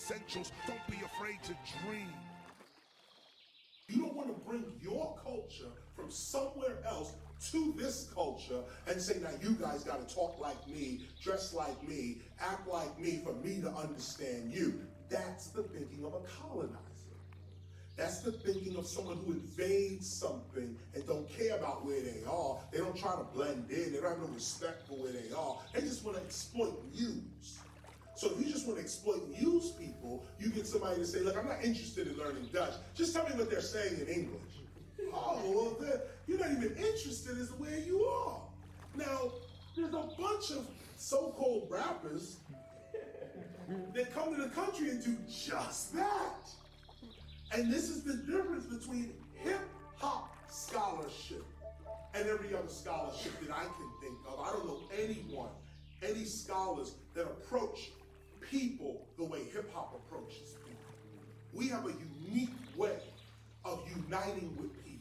essentials. Don't be afraid to dream. You don't want to bring your culture from somewhere else to this culture and say, now you guys got to talk like me, dress like me, act like me for me to understand you. That's the thinking of a colonizer. That's the thinking of someone who invades something and don't care about where they are. They don't try to blend in. They don't have no respect for where they are. They just want to exploit and use. So if you just want to exploit and use people, you get somebody to say, look, I'm not interested in learning Dutch. Just tell me what they're saying in English. Oh, well, you're not even interested as to where you are. Now, there's a bunch of so-called rappers that come to the country and do just that. And this is the difference between hip-hop scholarship and every other scholarship that I can think of. I don't know any scholars that approach people the way hip-hop approaches people. We have a unique way of uniting with people.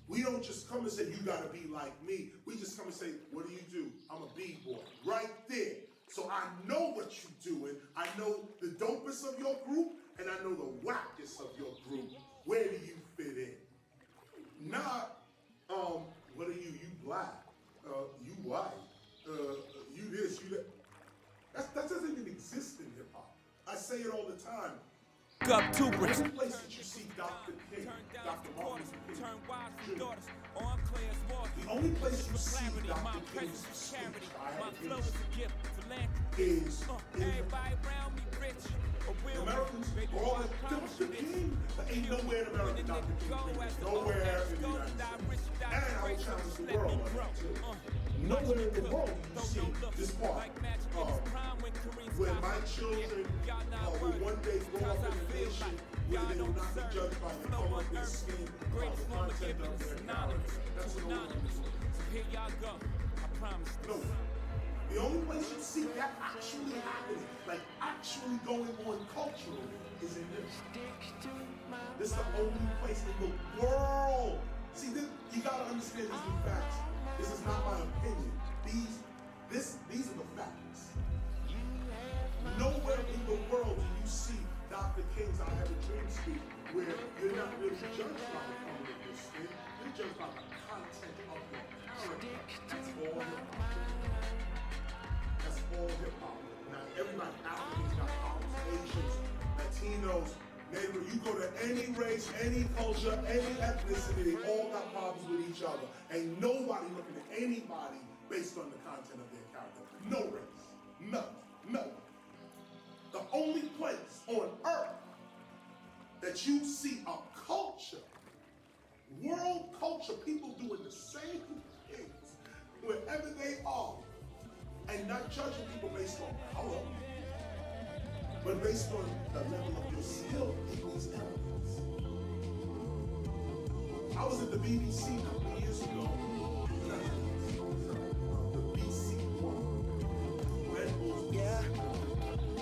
We don't just come and say, you gotta be like me. We just come and say, what do? I'm a B-boy, right there. So I know what you're doing. I know the dopest of your group, and I know the wackest of your group. Where do you fit in? Not, what are you? You black, you white, you this, you that. That doesn't even exist in hip hop. I say it all the time. Up two bricks. The only place that you see Dr. King, Dr. Martin Luther King Jr. The only place you see Dr. King's speech, I have is in Americans, all Dr. King, but ain't nowhere in America Dr. King is nowhere in the United States. And I will challenge the world on that too. Nowhere in the world do you see this part where my children will one day grow up in a nation where they will not be judged by the color of their skin or the content of their character. That's an anonymous. Here y'all go. I promise. No. The only place you see that actually happening, like actually going on culturally, is in this. This is the only place in the world. See, you gotta understand these new facts. This is not my opinion. These are the facts. Nowhere in the world do you see Dr. King's I Have a Dream speech where you're not really judged by the color of your skin. You're judged by the content of your character. That's all hip-hop. That's all hip-hop. Now, everybody, Africans got problems, Asians, Latinos, Native, you go to any race, any culture, any ethnicity, they all got problems with each other. Ain't nobody looking at anybody based on the content of their character. No race. No. The only place on earth that you see a culture, world culture, people doing the same things wherever they are, and not judging people based on color, but based on the level of your skill in these elements. I was at the BBC a couple of years ago. The BC1. Red Bulls. Yeah.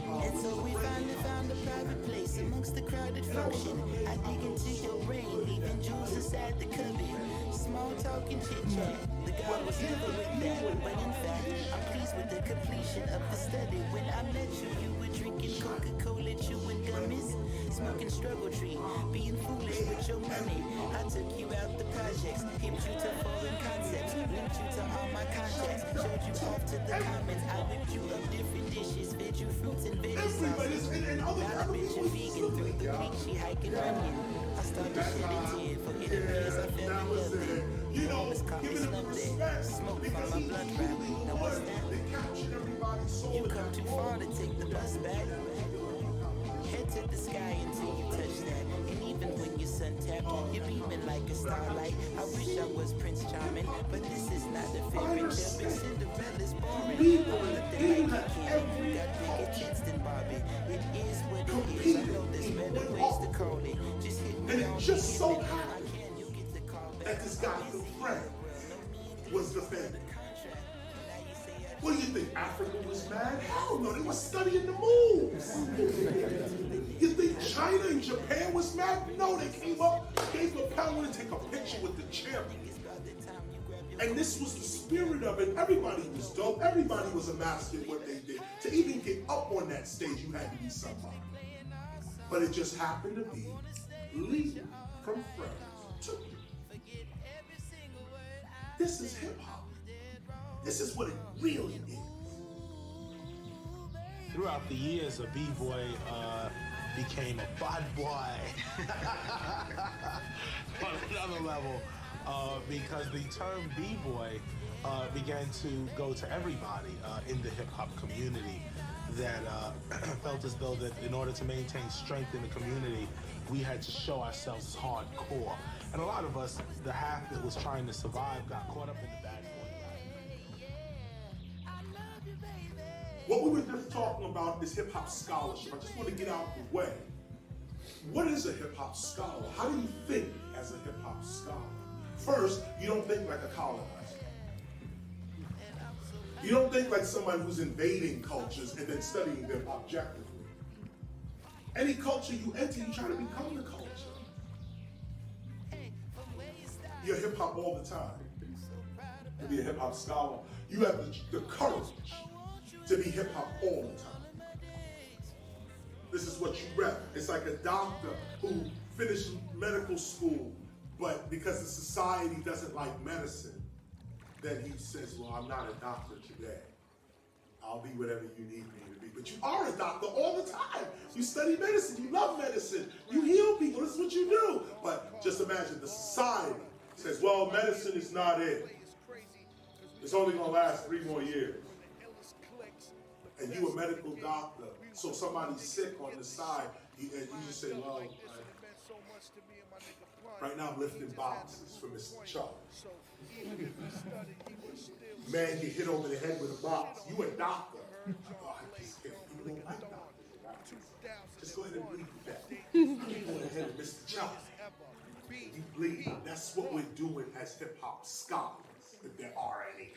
And so we finally found a private place amongst the crowded function. I dig into your brain, leaving jewels inside the cubby. Small talk and chit chat. The guy was never with that, but in fact, I'm pleased with the completion of the study. When I met you, you were drinking Coca-Cola, chewing gummies, smoking struggle tree, being foolish with your money. I took you out the projects, hipped you to foreign concepts, linked you to all my contacts, showed you off to the comments. I whipped you up different dishes, fed you fruits and veggie sauces. Now I bet you vegan through the week, she hiking onion. I started shedding tears for it appears I fell in love with. You always caught me slumped there, smoke from my blunt wrap. Now what's that? You come too far to take the bus back. Head to the sky until you touch that. And even when you're sun-tapped, you're beaming like a starlight. I wish I was Prince Charming, but this is not a fairy tale. Big Cinderella's boring. Looked at like you can, you got bigger tits than Barbie. It is what it is. I know there's better ways to call it. Just hit me on just so I can, you get the call back. that this guy, the friend, was defending. What do you think? Africa was mad? Hell no, they were studying the moves. You think China and Japan was mad? No, they came up, gave the power to take a picture with the chairman. And this was the spirit of it. Everybody was dope. Everybody was a master at what they did. To even get up on that stage, you had to be somebody. But it just happened to be Lee from Friends took it. This is hip hop. This is what it really is. Throughout the years, a b-boy became a bad boy on another level, because the term b-boy began to go to everybody in the hip-hop community that felt as though that in order to maintain strength in the community, we had to show ourselves as hardcore. And a lot of us, the half that was trying to survive, got caught up in the bad boy life. What we were just talking about is hip-hop scholarship. I just want to get out of the way. What is a hip-hop scholar? How do you think as a hip-hop scholar? First, you don't think like a colonizer. You don't think like someone who's invading cultures and then studying them objectively. Any culture you enter, you try to become the culture. You're hip-hop all the time. To be a hip-hop scholar, you have the courage to be hip-hop all the time. This is what you rep. It's like a doctor who finished medical school, but because the society doesn't like medicine, then he says, well, I'm not a doctor today. I'll be whatever you need me to be. But you are a doctor all the time. You study medicine. You love medicine. You heal people. This is what you do. But just imagine the society says, well, medicine is not it. It's only going to last 3 more years. And you a medical doctor, so somebody's sick on the side, and you just say, well, right now I'm lifting boxes for Mr. Chuck. Man, get hit over the head with a box. You a doctor. Oh, I just can't. You don't like doctors. Just go ahead and bleed to death. Go ahead and Mr. Chuck. You bleed. That's what we're doing as hip-hop scholars, if there are any.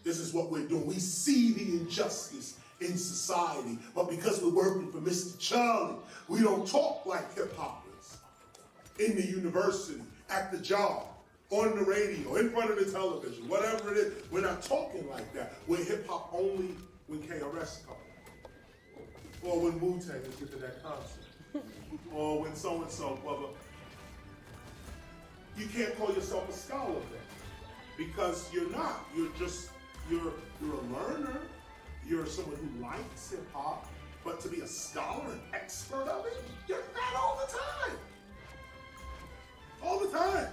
This is what we're doing. We see the injustice in society, but because we're working for Mr. Charlie, we don't talk like hip-hoppers. In the university, at the job, on the radio, in front of the television, whatever it is, we're not talking like that. We're hip-hop only when KRS comes. Or when Wu-Tang is giving that concert. Or when so-and-so, blah, blah. You can't call yourself a scholar then, because you're not. You're a learner. You're someone who likes hip hop, but to be a scholar, an expert of it, you're not all the time. All the time.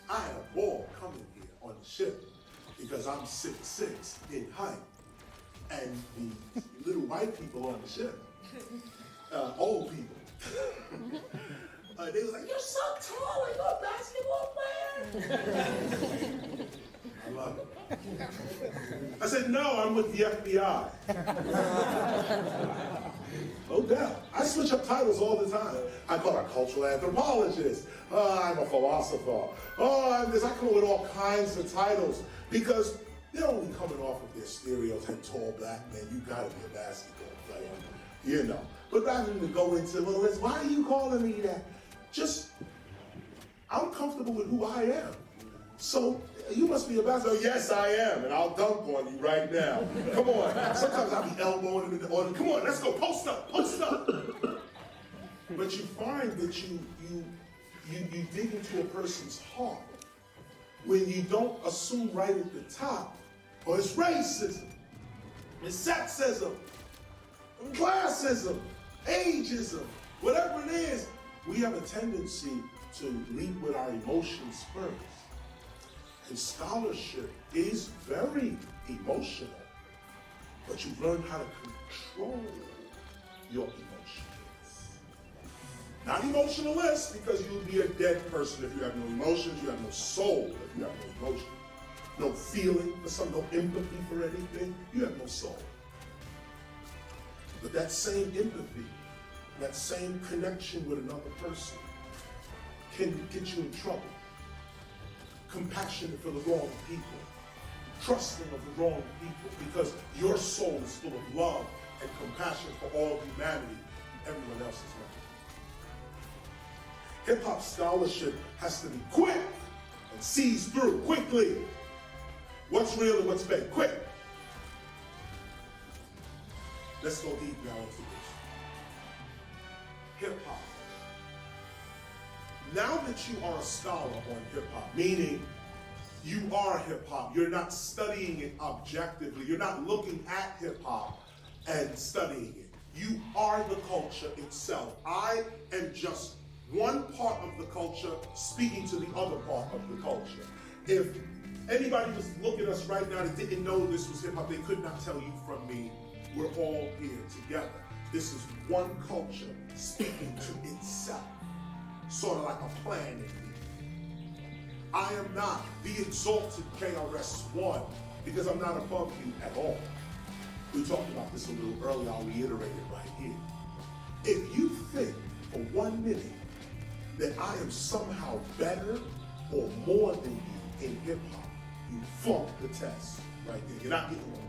I had a ball coming here on the ship because I'm 6'6" in height, and the little white people on the ship, old people. They was like, you're so tall, are you a basketball player? I love it. I said, no, I'm with the FBI. No doubt. I switch up titles all the time. I call it a cultural anthropologist. I'm a philosopher. I'm this. I come up with all kinds of titles because they're only coming off of their stereotype, tall black man, you gotta be a basketball player, you know. But rather than to go into, well, why are you calling me that? Just, I'm comfortable with who I am. So, you must be a basketball. Yes, I am, and I'll dunk on you right now. Come on. Sometimes I'll be elbowing him in the audience. Come on, let's go. Post up. But you find that you dig into a person's heart when you don't assume right at the top, or it's racism, it's sexism, classism, ageism, whatever it is. We have a tendency to lead with our emotions first. And scholarship is very emotional, but you learn how to control your emotions. Not emotionalist, because you'll be a dead person if you have no emotions, you have no soul if you have no emotion. No feeling for something, no empathy for anything, you have no soul. But that same empathy, that same connection with another person can get you in trouble. Compassionate for the wrong people, trusting of the wrong people, because your soul is full of love and compassion for all humanity, everyone else is not. Hip-hop scholarship has to be quick and sees through quickly what's real and what's fake. Quick. Let's go deep now into this. Hip hop. Now that you are a scholar on hip hop, meaning you are hip hop, you're not studying it objectively, you're not looking at hip hop and studying it. You are the culture itself. I am just one part of the culture speaking to the other part of the culture. If anybody was looking at us right now that didn't know this was hip hop, they could not tell you from me. We're all here together. This is one culture speaking to itself, sort of like a planet. I am not the exalted KRS-One because I'm not above you at all. We talked about this a little earlier. I'll reiterate it right here. If you think for 1 minute that I am somehow better or more than you in hip hop, you flunk the test right there. You're not getting one.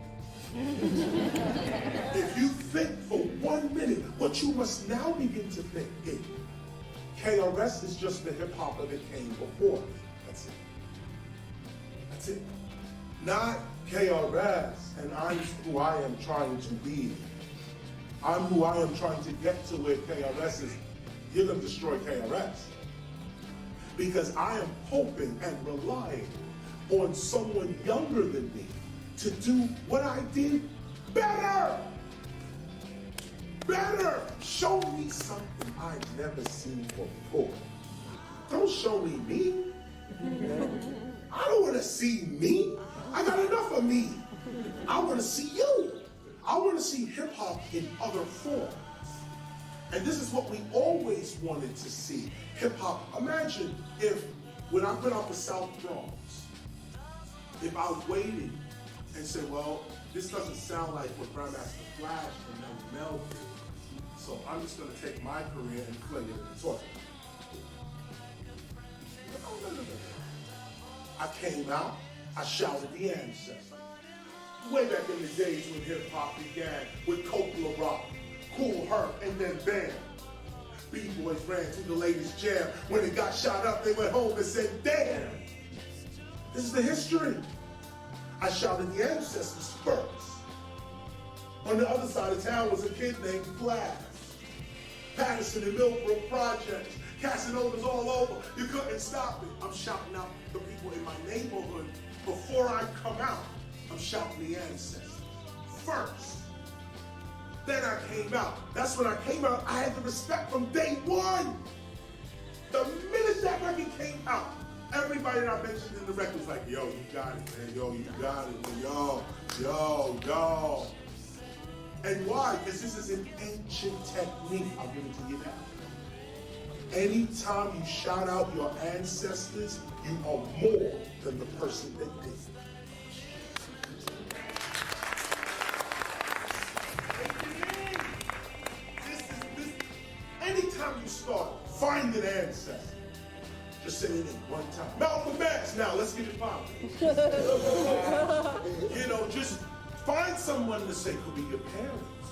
If you think for 1 minute, what you must now begin to think is KRS is just the hip hopper that came before me. That's it. That's it. Not KRS, and I'm who I am trying to be. I'm who I am trying to get to where KRS is. You're going to destroy KRS. Because I am hoping and relying on someone younger than me to do what I did better. Better. Show me something I've never seen before. Don't show me me. I don't want to see me. I got enough of me. I want to see you. I want to see hip hop in other forms. And this is what we always wanted to see. Hip hop. Imagine if, when I put out the South Bronx, if I waited and said, well, this doesn't sound like what Grandmaster Flash and Mel did, so I'm just going to take my career and fling it in the toilet. No. I came out, I shouted the ancestors. Way back in the days when hip hop began with Coppola Rock, Cool Herc, and then bam. B-boys ran to the latest jam. When it got shot up, they went home and said, damn. This is the history. I shouted the ancestors first. On the other side of town was a kid named Flash. Patterson and Millbrook projects. Casanova's all over. You couldn't stop it. I'm shouting out the people in my neighborhood. Before I come out, I'm shouting the ancestors first. Then I came out. That's when I came out. I had the respect from day one. The minute that record came out, everybody that I mentioned in the record was like, yo, you got it, man. Yo, you got it. Yo. And why? Because this is an ancient technique. I'll give it to you now. Anytime you shout out your ancestors, you are more than the person that did. Anytime you start, find an ancestor. Just say it in one time. Malcolm X, now let's get it popping. Just find someone to say, could be your parents,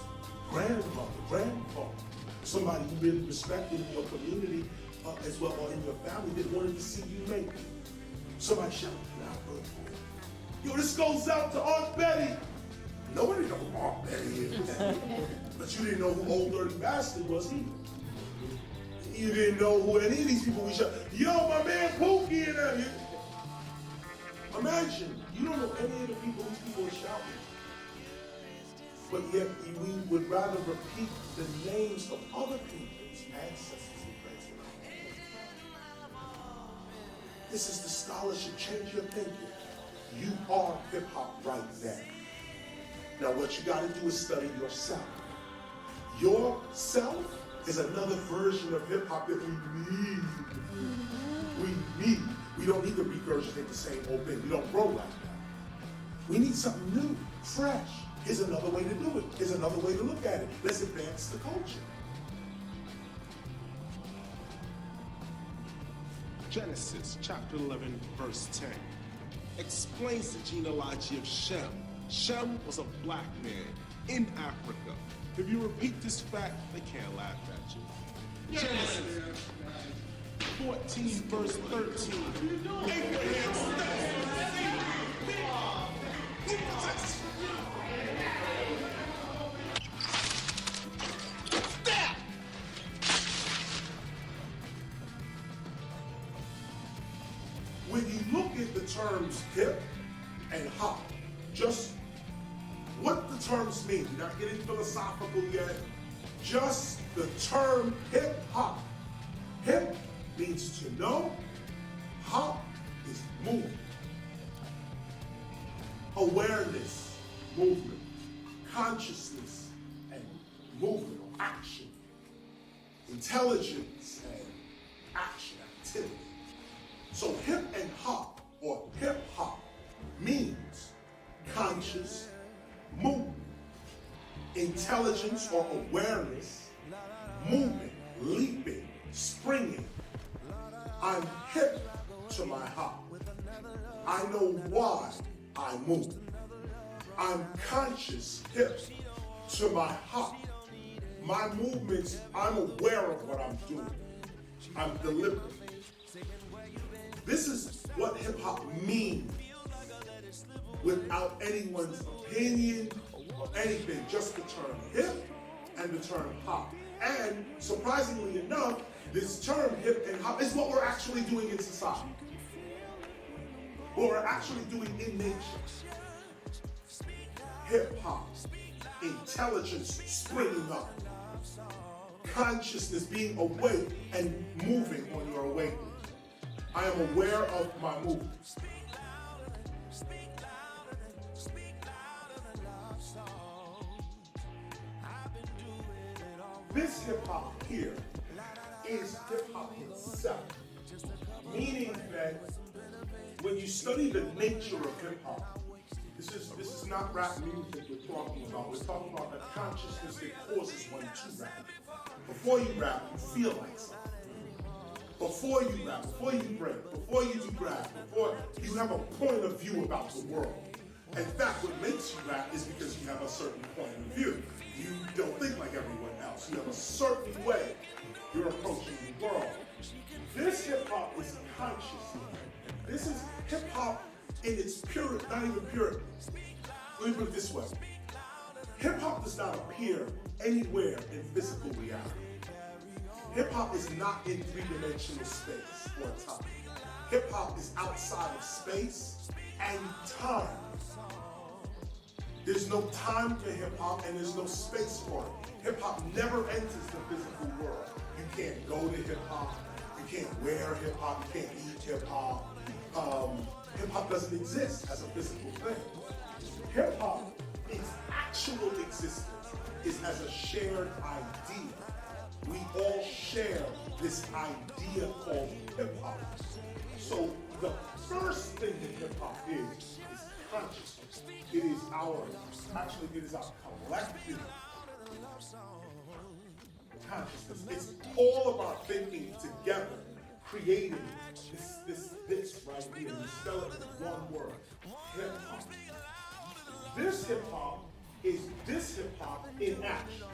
grandmother, grandfather, somebody you really respected in your community as well, or in your family that wanted to see you make it. Somebody shout it out, bro. Yo, this goes out to Aunt Betty. Nobody knows who Aunt Betty is. But you didn't know who Old Dirty Bastard was either. You didn't know who any of these people we shot. Yo, my man Pookie and them. Imagine, you don't know any of the people these people are shouting. But yet, we would rather repeat the names of other people's ancestors and friends. This is the scholarship. Change your thinking. You are hip-hop right now. Now, what you got to do is study yourself. Yourself is another version of hip-hop that we need. We need. We don't need to regurgitate the same old thing. We don't grow like that. We need something new, fresh. Here's another way to do it. Here's another way to look at it. Let's advance the culture. Genesis chapter 11, verse 10 explains the genealogy of Shem. Shem was a black man in Africa. If you repeat this fact, they can't laugh at you. Genesis. 14, verse 13. Abraham steps. When you look at the terms hip and hop, just what the terms mean, you're not getting philosophical yet, just the term hip hop. Hip means to know, hop is movement. Awareness, movement, consciousness, and movement or action. Intelligence and action, activity. So hip and hop, or hip hop, means conscious movement, intelligence or awareness, movement, leaping, springing. I'm hip to my hop. I know why I move. I'm conscious, hip to my hop. My movements, I'm aware of what I'm doing. I'm deliberate. This is what hip hop means without anyone's opinion or anything, just the term hip and the term hop. And surprisingly enough, this term hip and hop is what we're actually doing in society. What we're actually doing in nature. Hip hop, intelligence springing up, consciousness being awake and moving on your awakening. I am aware of my movements. This hip hop here is hip hop itself, meaning that when you study the nature of hip hop, this is not rap music we're talking about. We're talking about the consciousness that causes one to rap. Before you rap, you feel like something. Before you rap, before you break, before you do rap, before you have a point of view about the world. In fact, what makes you rap is because you have a certain point of view. You don't think like everyone else. You have a certain way you're approaching the world. This hip hop is consciousness. This is hip hop in its purity, not even purity. Let me put it this way. Hip hop does not appear anywhere in physical reality. Hip hop is not in three-dimensional space or time. Hip hop is outside of space and time. There's no time for hip hop and there's no space for it. Hip hop never enters the physical world. You can't go to hip hop. You can't wear hip hop. You can't eat hip hop. Hip hop doesn't exist as a physical thing. Hip hop, its actual existence is as a shared idea. We all share this idea called hip hop. So the first thing that hip hop is consciousness. It is our collective consciousness. It's all of our thinking together, creating this right here. We spell it in one word, hip hop. This hip hop is this hip hop in action.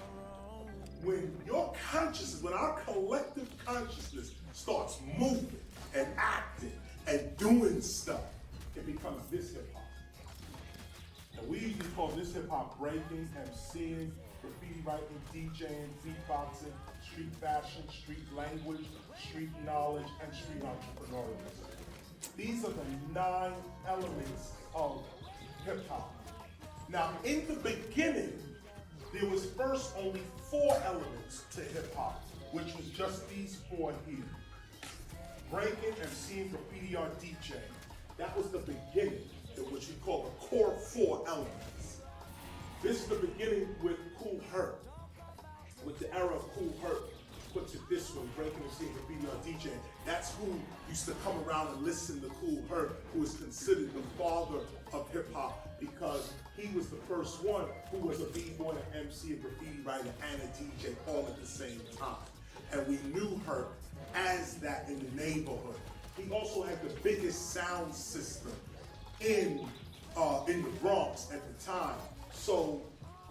When your consciousness, when our collective consciousness starts moving and acting and doing stuff, it becomes this hip hop. And we usually call this hip hop breaking, MCing, graffiti writing, DJing, beatboxing, street fashion, street language, street knowledge, and street entrepreneurialism. These are the 9 elements of hip hop. Now, in the beginning, there was first only 4 elements to hip hop, which was just these 4 here. Breaking, MCing, graffiti art, DJing. That was the beginning, which we call the core 4 elements. This is the beginning with Kool Herc, with the era of Kool Herc. Puts it this way, breaking, MCing, graffiti art, DJing. That's who used to come around and listen to Kool Herc, who is considered the father of hip hop, because he was the first one who was a b-boy, an MC, a graffiti writer, and a DJ all at the same time. And we knew her as that in the neighborhood. He also had the biggest sound system in the Bronx at the time. So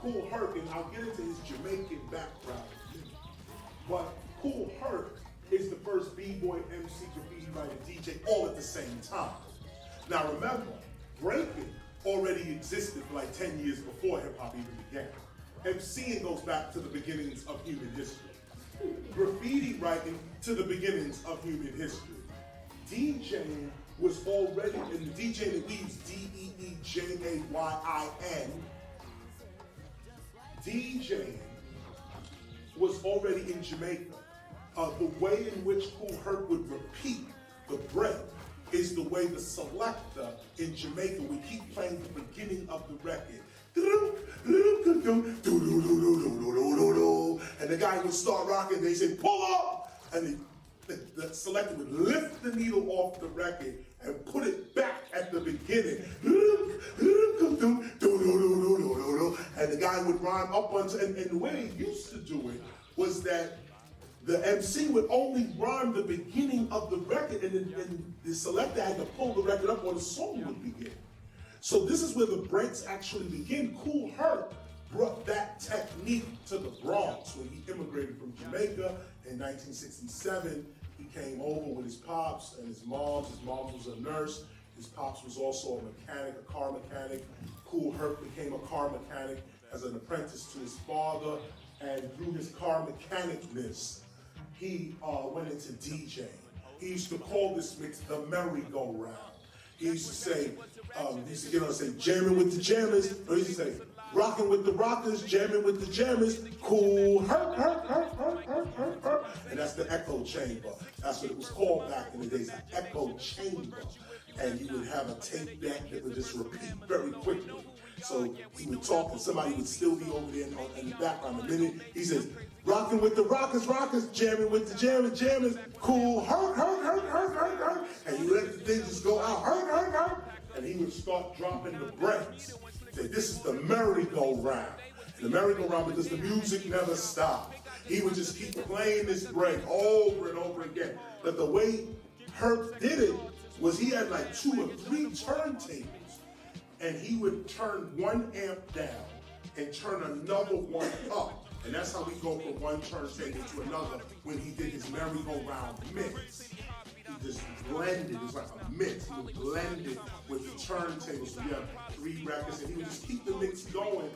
Kool Herc, and I'll get into his Jamaican background, but Kool Herc is is the first B-boy, MC, graffiti writer, DJ, all at the same time. Now remember, breaking already existed for like 10 years before hip-hop even began. MCing goes back to the beginnings of human history. Graffiti writing to the beginnings of human history. DJing was already, in the DJing that we use DEEJAYIN, DJing was already in Jamaica. The way in which Kool Herc would repeat the break is the way the selector in Jamaica would keep playing the beginning of the record. And the guy would start rocking, they say, pull up! And the selector would lift the needle off the record and put it back at the beginning. And the guy would rhyme up onto, and the way he used to do it was that the MC would only rhyme the beginning of the record, and the selector had to pull the record up or the song would begin. So this is where the breaks actually begin. Kool Herc brought that technique to the Bronx when he immigrated from Jamaica in 1967. He came over with his pops and his mom. His mom was a nurse. His pops was also a mechanic, a car mechanic. Kool Herc became a car mechanic as an apprentice to his father, and through his car mechanicness, he went into DJing. He used to call this mix the merry-go-round. He used to say, he used to get on and say, jamming with the jammers, or he used to say, rocking with the rockers, jamming with the jammers, Kool Herc, Herc, Herc, Herc, Herc, Herc, Herc. And that's the echo chamber. That's what it was called back in the days, the echo chamber. And you would have a tape deck that would just repeat very quickly. So he would talk and somebody would still be over there in the background. The minute he says, rocking with the rockers, rockers, jamming with the jammers, jammers, Kool Herc, Herc, Herc, Herc, Herc, Herc. And you let the thing just go out, Herc, Herc, Herc. And he would start dropping the breaks. Say, this is the merry-go-round. The merry-go-round because the music never stopped. He would just keep playing this break over and over again. But the way Herc did it was he had like 2 or 3 turntables. And he would turn one amp down and turn another one up. And that's how we go from one turntable to another when he did his merry-go-round mix. He just blended, it was like a mix. He would blend it with the turntables. So you have 3 records, and he would just keep the mix going,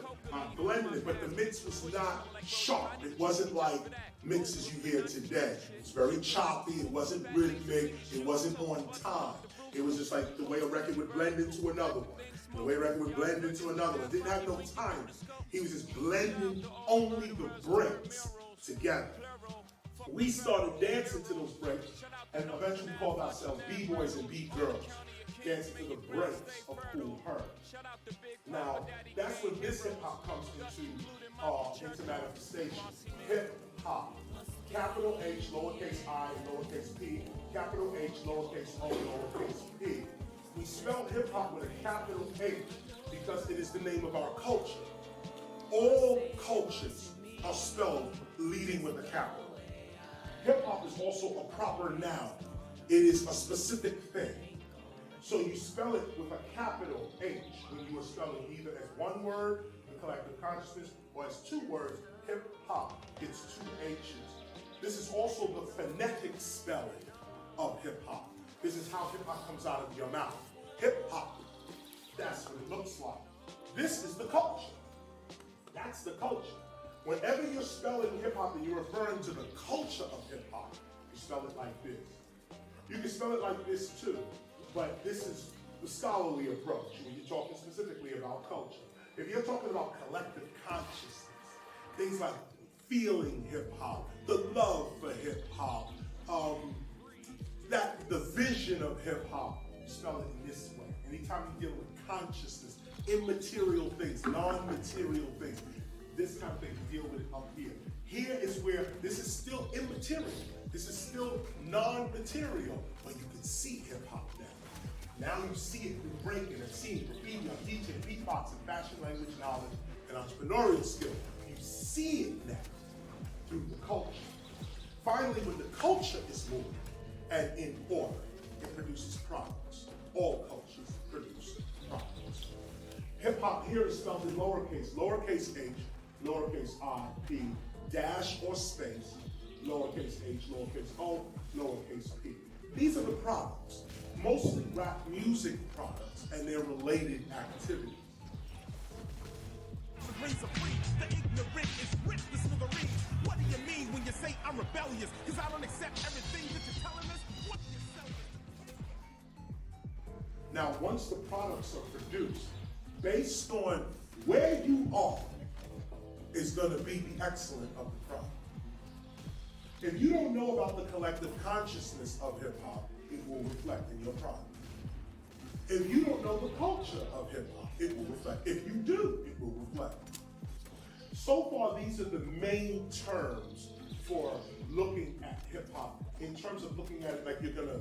blending it. But the mix was not sharp. It wasn't like mixes you hear today. It was very choppy, it wasn't rhythmic, it wasn't on time. It was just like the way a record would blend into another one. The way a record would blend into another one. It didn't have no time. He was just blending only the breaks together. We started dancing to those breaks and eventually called ourselves B-boys and B-girls, dancing to the breaks of Kool Herc. Now, that's when this hip-hop comes into manifestation. Hip-hop. Capital H, lowercase I, lowercase p, capital H, lowercase o, lowercase p. We spell hip-hop with a capital H because it is the name of our culture. All cultures are spelled leading with a capital. Hip-hop is also a proper noun. It is a specific thing. So you spell it with a capital H when you are spelling either as one word, the collective consciousness, or as 2 words, hip-hop. It's 2 H's. This is also the phonetic spelling of hip-hop. This is how hip-hop comes out of your mouth. Hip-hop, that's what it looks like. This is the culture. That's the culture. Whenever you're spelling hip-hop and you're referring to the culture of hip-hop, you spell it like this. You can spell it like this too, but this is the scholarly approach when you're talking specifically about culture. If you're talking about collective consciousness, things like feeling hip-hop, the love for hip-hop, the vision of hip-hop, you spell it in this way. Anytime you deal with consciousness, immaterial things, non-material things, this kind of thing, you deal with it up here. Here is where this is still immaterial. This is still non-material, but you can see hip-hop now. Now you see it through breaking and seeing graffiti, DJ, beatboxing, fashion, language, knowledge, and entrepreneurial skill. You see it now through the culture. Finally, when the culture is moving and in order, it produces products. All cultures produce products. Hip-hop here is spelled in lowercase h, lowercase I, p, dash or space, lowercase h, lowercase o, lowercase p. These are the products, mostly rap music products and their related activities. The ignorant is with the smithereens. What do you mean when you say I'm rebellious? Cause I don't accept everything that you're telling us. What yourself. Now, once the products are produced, based on where you are, is going to be the excellence of the product. If you don't know about the collective consciousness of hip hop, it will reflect in your product. If you don't know the culture of hip hop, it will reflect. If you do, it will reflect. So far, these are the main terms for looking at hip hop. In terms of looking at it like you're gonna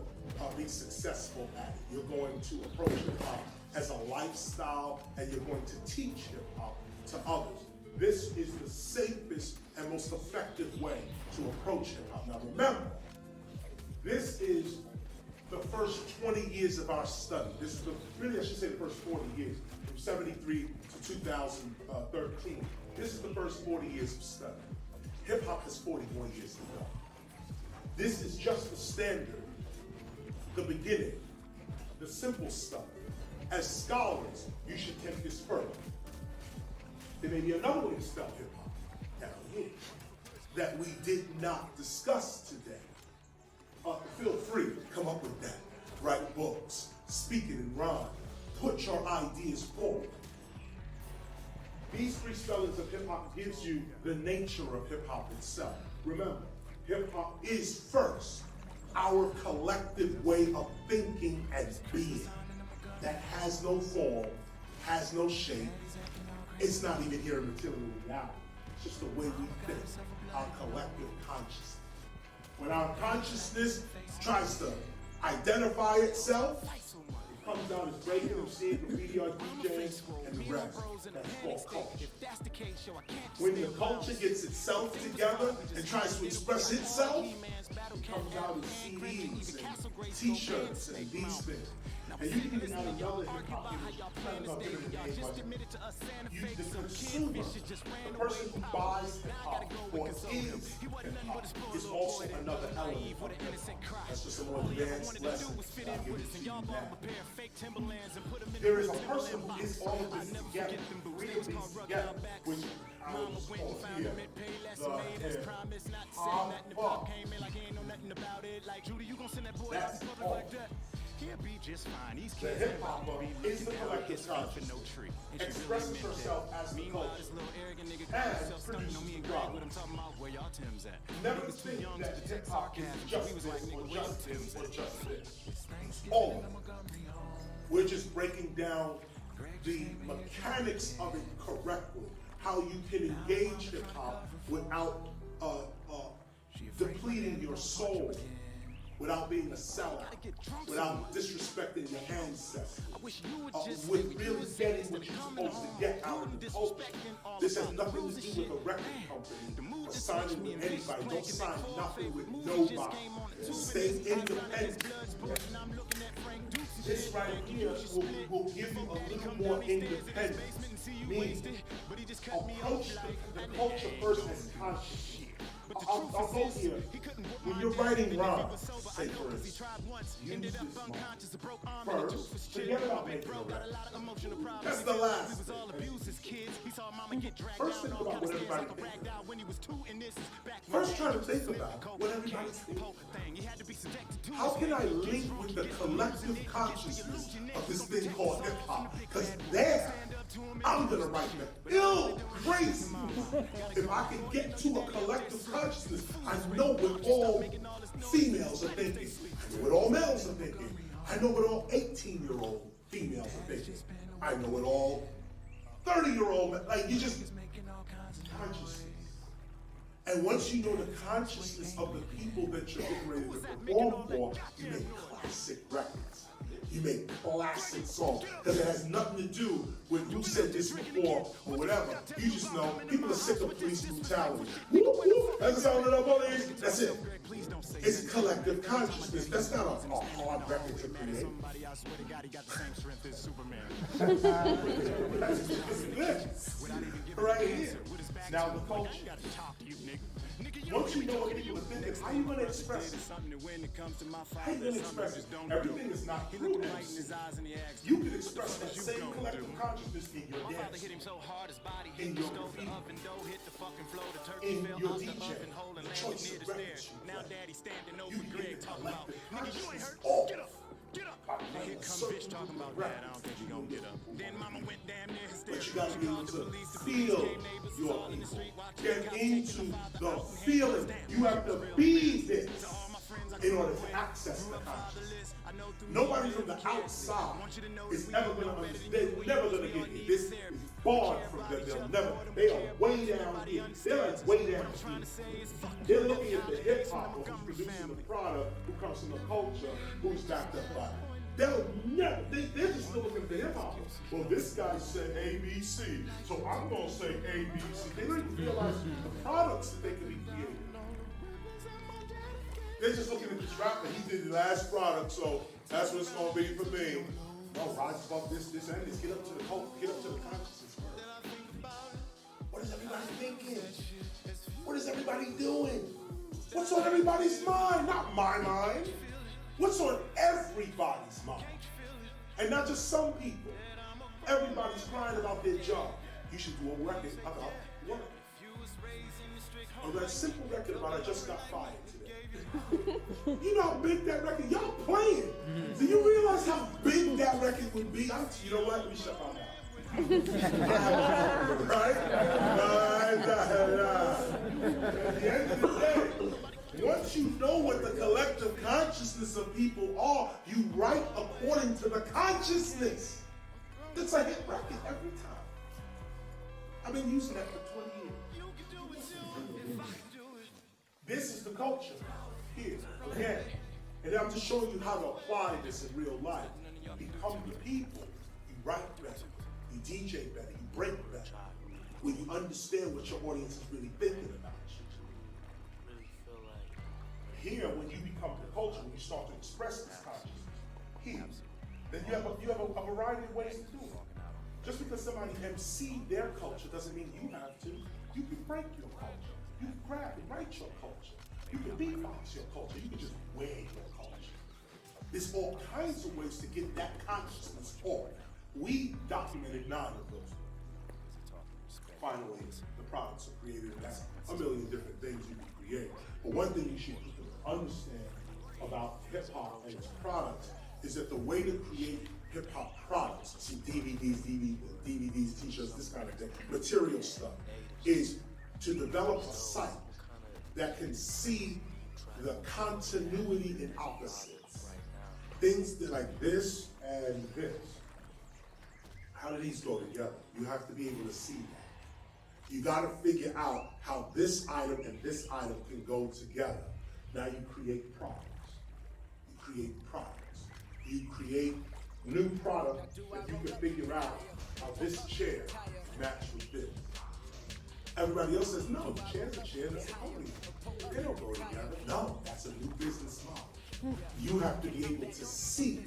be successful at it. You're going to approach hip hop as a lifestyle, and you're going to teach hip hop to others. This is the safest and most effective way to approach hip hop. Now remember, this is the first 20 years of our study. This is really I should say the first 40 years, from 73 to 2013. This is the first 40 years of study. Hip hop has 40 more years to go. This is just the standard, the beginning, the simple stuff. As scholars, you should take this further. There may be another way to spell hip hop down here that we did not discuss today. Feel free to come up with that. Write books, speak it in rhyme, put your ideas forward. These three spellings of hip hop gives you the nature of hip hop itself. Remember, hip hop is first our collective way of thinking and being that has no form, has no shape. It's not even here in material reality. It's just the way we think, our collective consciousness. When our consciousness tries to identify itself, it comes out as breaking MCing, graffiti art DJs, and the rest. That's called culture. When the culture gets itself together and tries to express itself, it comes out as CDs and t-shirts and these things. And you can even add another hip-hop the consumer, the person who buys hip-hop or is hip-hop is also another element of hip-hop. That's just a more advanced lesson that I'll give it to you now. There is a person who is all of this together, three of these together, which I will just call here the hip-hop. That's all. The hip hop is the collective consciousness, expresses herself as the culture, and produces the product. Never think that hip hop is just this or just this or just this. All of it. We're just breaking down the mechanics of it correctly, how you can engage hip hop without depleting your soul, without being a sellout, without disrespecting your ancestors, with really getting what you're supposed to get out of the culture. This has nothing to do with a record company or signing with anybody. Don't sign nothing with nobody. Stay independent. This right here will give you a little more independence. Meaning, approach the culture first as conscious. I'll go here. When you're writing rhymes, say for instance, use this moment. First, forget about making a rap. That's the last thing. First, think about what everybody thinks. First, try to think about what everybody thinks. How can I link with the collective consciousness of this thing called hip hop? Because there, I'm gonna write the ill crazy. If I can get to a collective consciousness, I know what all females are thinking. I know what all males are thinking. I know what all 18-year-old females are thinking. I know what all 30-year-old, like you just, consciousness. And once you know the consciousness of the people that you're getting ready to perform for, you make classic records. You make classic songs. Because it has nothing to do with you said this before or whatever. You just know people are sick of police brutality. Whoop, whoop, that's the sound of the police. That's it. It's collective consciousness. That's not a hard record to create. Right here. Now the culture. Once you know what people are thinking, how you going to express it? How you going to express it? Everything is not through MC. You can express that same collective consciousness in your dance, in your graffiti, in your DJ, the choice of records you play. You can get the collective consciousness off. Hit come bitch talking about that. I don't think you gonna get up. Then mama went damn near hysterical. But you gotta be able to feel your people. Get into the feeling. You have to be this in order to access the consciousness. Nobody from the outside is ever gonna understand. They're never gonna get it. This is barred from them. They'll never. They are way down here. They're like way down here. They're looking at the hip hopper who's producing the product, who comes from the culture, who's backed up by it. They'll never, they're just still looking at the hip hop. Well, this guy said ABC, so I'm gonna say ABC. They don't even realize the products that they can be creating. They're just looking at this rapper. He did the last product, so that's what it's gonna be for me. No, rise above this, and this. Get up to the hope, get up to the consciousness. What is everybody thinking? What is everybody doing? What's on everybody's mind? Not my mind. What's on everybody's mind? And not just some people. Everybody's crying about their job. You should do a record about work. Or that simple record about I just got fired today. You know how big that record, y'all playing. Do you realize how big that record would be? You know what? Let me shut my mouth. Right? At the end of the day, once you know what the collective consciousness of people are, you write according to the consciousness. It's a hit record every time. I've been using that for 20 years. This is the culture here, again. And I'm just showing you how to apply this in real life. You become the people, you write better, you DJ better, you break better, when you understand what your audience is really thinking about you. Here, when you become the culture, when you start to express this consciousness, here, then you have a variety of ways to do it. Just because somebody emceed their culture doesn't mean you have to. You can break your culture. You can grab and write your culture. You can beatbox your culture. You can just wear your culture. There's all kinds of ways to get that consciousness off. We documented 9 of those. Finally, the products are created, and that's a million different things you can create. But one thing you should understand about hip-hop and its products is that the way to create hip-hop products, see DVDs, t-shirts, this kind of thing, material stuff, is to develop a site that can see the continuity in opposites. Things that like this and this. How do these go together? You have to be able to see that. You got to figure out how this item and this item can go together. Now you create products. You create products. You create new product that you can figure out how this chair matches with this. Everybody else says, no, the chair's a chair, that's a company. They don't go together. No, that's a new business model. You have to be able to see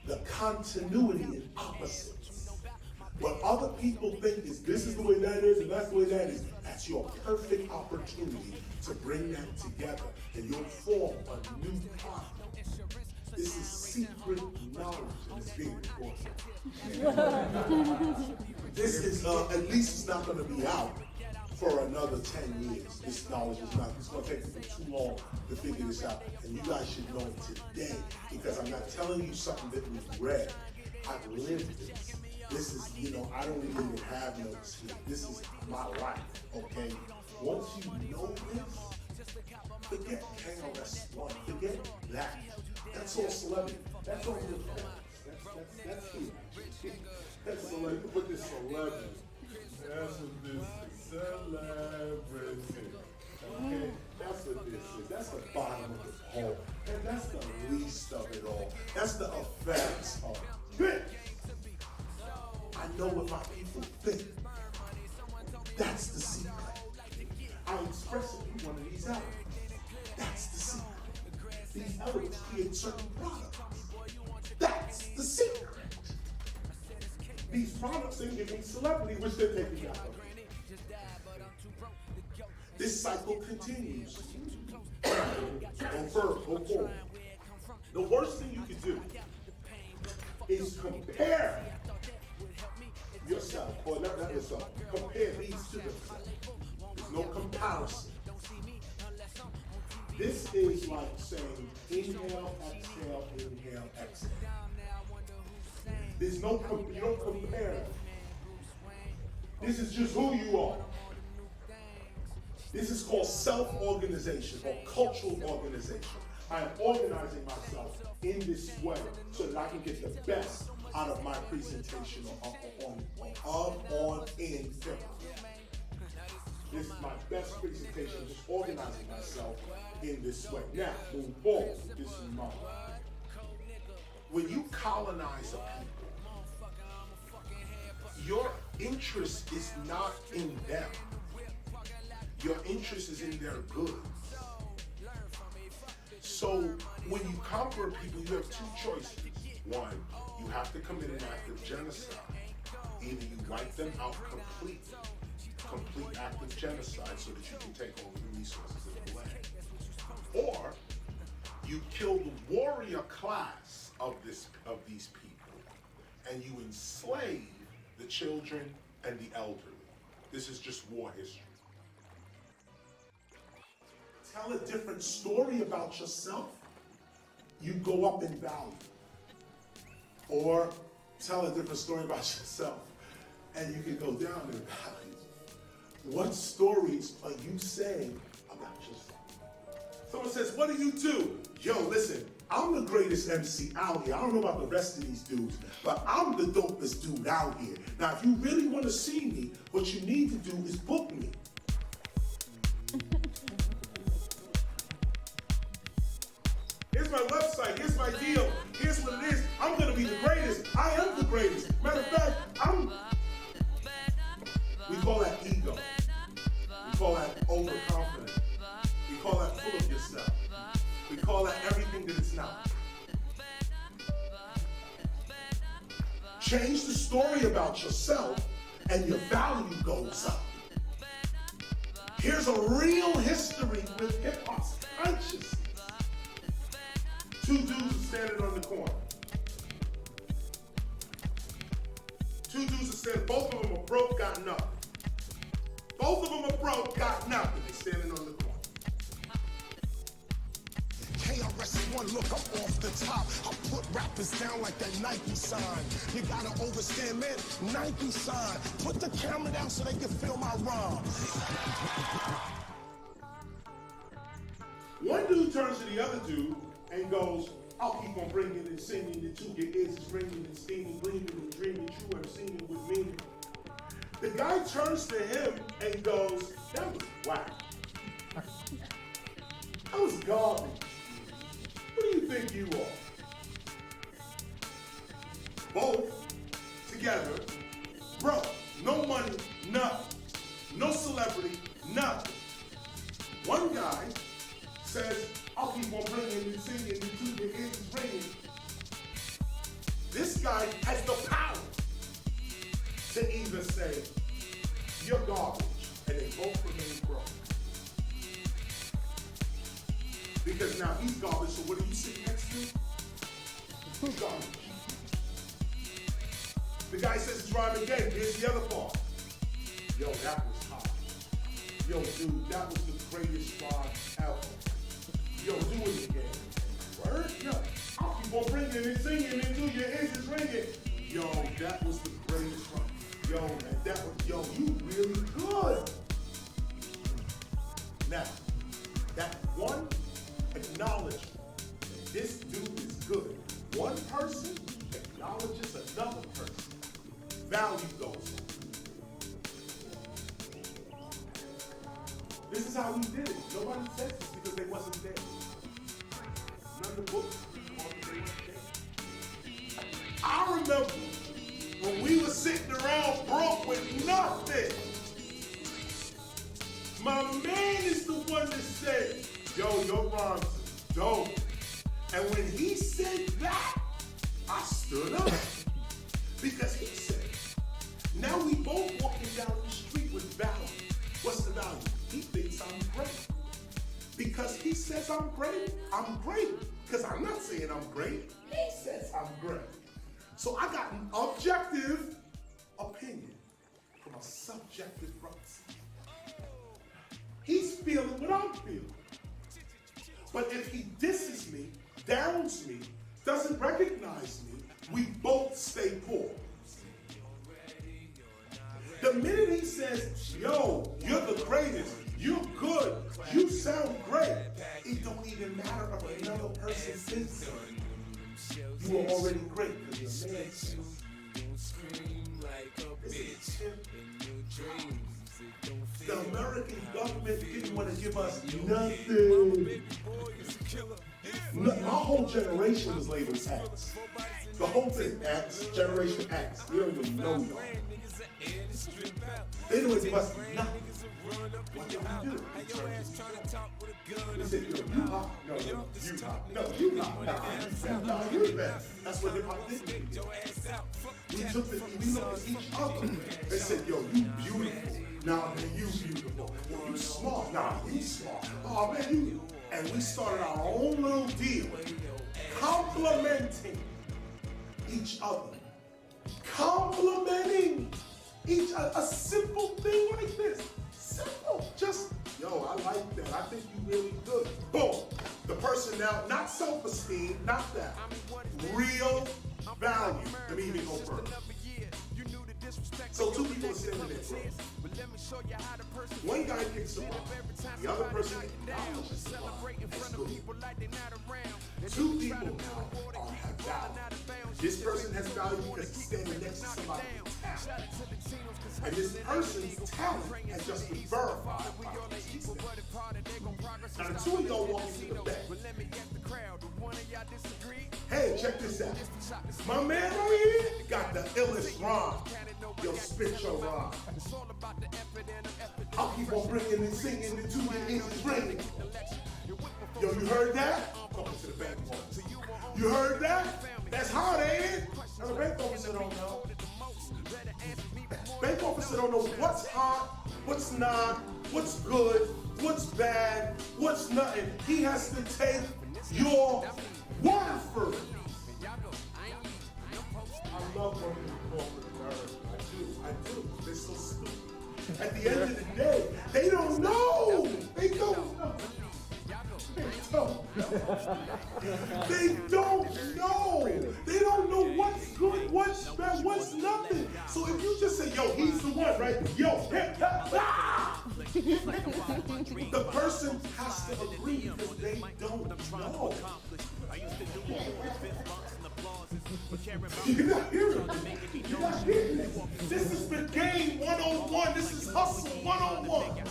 the continuity in opposites. What other people think is this is the way that is and that's the way that is, that's your perfect opportunity to bring that together and you'll form a new product. This is secret knowledge and it's being recorded. This is, at least it's not going to be out for another 10 years. This knowledge is not, it's going to take people too long to figure this out. And you guys should know it today because I'm not telling you something that we've read. I've lived this. This is, I don't even have notes here. This is my life, okay? Once you know this, forget KRS-One, forget that. That's all celebrity. That's all your friends. That's here. That's celebrity. Put this celebrity. That's what this is. Celebrity. Okay? That's what this is. That's the bottom of the whole. And that's the least of it all. That's the effects of it. I know what my people think. That's the secret. I'll express it through one of these elements. That's the secret. These elements create certain products. That's the secret. These products are giving celebrity, which they're taking out of. this cycle continues. Go forward. The worst thing you could do is compare yourself, or not yourself, compare these to themselves. There's no comparison. This is like saying inhale, exhale, inhale, exhale. There's no, you don't compare. This is just who you are. This is called self-organization or cultural organization. I am organizing myself in this way so that I can get the best out of my presentation in film. This is my best presentation, just organizing myself in this way. Now, move forward. This is mine. When you colonize a people, your interest is not in them. Your interest is in their good. So when you conquer people, you have two choices. One, you have to commit an act of genocide. Either you wipe them out completely, complete act of genocide so that you can take over the resources of the land. Or you kill the warrior class of these people and you enslave the children and the elderly. This is just war history. Tell a different story about yourself, you go up in value. Or tell a different story about yourself and you can go down in value. What stories are you saying about yourself? Someone says, what do you do? Yo, listen, I'm the greatest MC out here. I don't know about the rest of these dudes, but I'm the dopest dude out here. Now, if you really want to see me, what you need to do is book me. Here's my website, here's my deal, here's what it is. I'm gonna be the greatest. I am the greatest. Matter of fact, we call that ego. We call that overconfident. We call that full of yourself. We call that everything that it's not. Change the story about yourself and your value goes up. Here's a real history with hip-hop's consciousness. Two dudes are standing on the corner. Two dudes are standing, both of them are broke, got nothing. Both of them are broke, got nothing. They're standing on the corner. KRS-One, look, I'm off the top. I put rappers down like that Nike sign. You gotta overstand, man, Nike sign. Put the camera down so they can feel my rhyme. One dude turns to the other dude and goes, I'll keep on bringing and singing until your ears is ringing and steaming, gleaming and dreaming. You have seen it with me. The guy turns to him and goes, that was whack. That was garbage. What do you think you are? Both together, broke, no money, nothing. No celebrity, nothing. One guy says, I'll keep on bringing and singing until your ears is ringing. This guy has the power to either say, you're garbage, and they both remain broke. Because now he's garbage, so what do you sit next to? Who's garbage? The guy says it's rhyming again. Here's the other part. Yo, that was hot. Yo, dude, that was the greatest rhyme ever. Yo, do it again. Word? Yo, I'll keep on bringing and singing until your ears is ringing. Yo, that was the greatest rhyme. Yo, man, that was, yo, you really good. Now, that one acknowledgement that this dude is good. One person acknowledges another person. Value goes on. This is how we did it. Nobody says this because they wasn't there. None of the books they weren't there. I remember when we were sitting around broke with nothing. My man is the one that said, yo, your rhymes is dope. And when he said that, I stood up. Because he said, now we both walking down the street with value. What's the value? He thinks I'm great. Because he says I'm great, I'm great. Because I'm not saying I'm great, he says I'm great. So I got an objective opinion from a subjective front. He's feeling what I'm feeling. But if he disses me, downs me, doesn't recognize me, we both stay poor. The minute he says, yo, you're the greatest, you're good, you sound great, it don't even matter if another person thinks so. You are already great because you're a man. The American government didn't want to give us nothing. My whole generation was labeled X. The whole thing, X, Generation X. We don't even know y'all. They didn't give us nothing. What did we do? We said, yo, you hot. No, you hot. No, you hot. No, you're the best. That's what hip hop did to me. We looked at each other. They said, yo, you beautiful. Nah, man, you beautiful. Yo, you smart. Nah, you smart. Oh, man, you. And we started our own little deal. Complimenting each other. Complimenting each other. A simple thing like this. Simple. Just, yo, I like that. I think you really good. Boom. The person now, not self-esteem, not that. Real value. Let me even go further. So two people are standing there, bro. One guy kicks the ball. The other person acknowledges the ball. That's good. Two people now have value. This person has value because he's standing next to somebody with talent. And this person's talent has just been verified by these things. Now the two of y'all walk into the back. Hey, check this out. My man right here got the illest rhyme. Yo, spit your rhyme. I'll keep on bringing and singing the 2 inches ringing. Yo, you heard that? Talking to the bank officer. You heard that? That's hard, ain't it? Now the bank officer don't know. Bank officer don't know what's hot, what's not, what's good, what's bad, what's nothing. He has to take your word for it. I love working with corporate America. I do. They're so stupid. At the end of the day, they don't know. They don't know. They don't know. They don't know what's good, what's bad, what's nothing. So if you just say, yo, he's the one, right? Yo, hip, ah! The person has to agree because they don't know. You're not hearing it. You're not hearing it. This is the game 101. This is hustle 101.